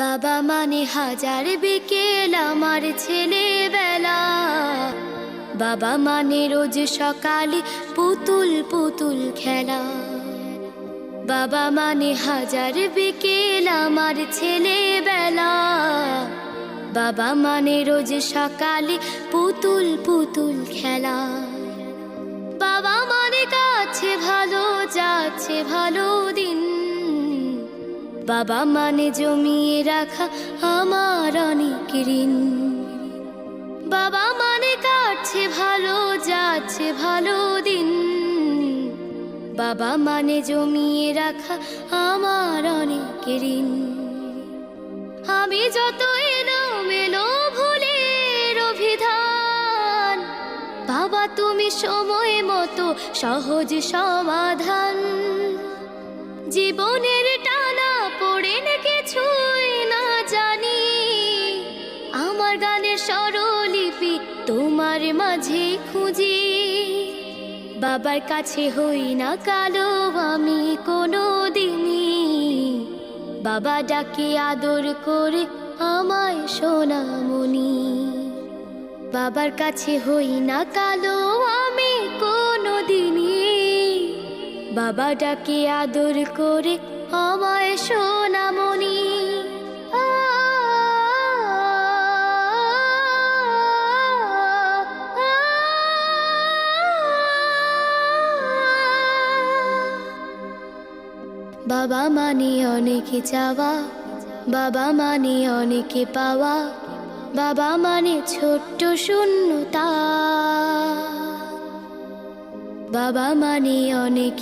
বাবা মানে হাজার বিকেল আমার ছেলেবেলা। বাবা মানে রোজ সকালে পুতুল পুতুল খেলা। বাবা মানে হাজার বিকেল আমার ছেলেবেলা। বাবা মানে রোজ সকালে পুতুল পুতুল খেলা। বাবা মানে কাছে ভালো যাচ্ছে ভালো দিন। বাবা মানে জমিয়ে রাখা আমার অনেক ঋণ। বাবা মানে কাটছে ভালো যাচ্ছে ভালো দিন। বাবা মানে জমিয়ে রাখা আমার অনেক ঋণ। আমি যত এলোমেলো ভুলের অভিধান, বাবা তুমি সময় মতো সহজ সমাধান। জীবনের টানা পড়ে কিছুই না জানি, আমার গানের স্বরলিপি তোমার মাঝে খুঁজি। বাবার কাছে হই না কালো আমি কোনো দিনই, বাবা ডাকে আদর করে আমায় সোনামণি। বাবার কাছে হই না কালো আমি কোনো দিনই, বাবা ডাকে আদর করে আমায় সোনামণি। বাবা মানে অনেক চাওয়া, বাবা মানে অনেক পাওয়া। বাবা মানে ছোট্ট শূন্যতা, বাবা মানে অনেক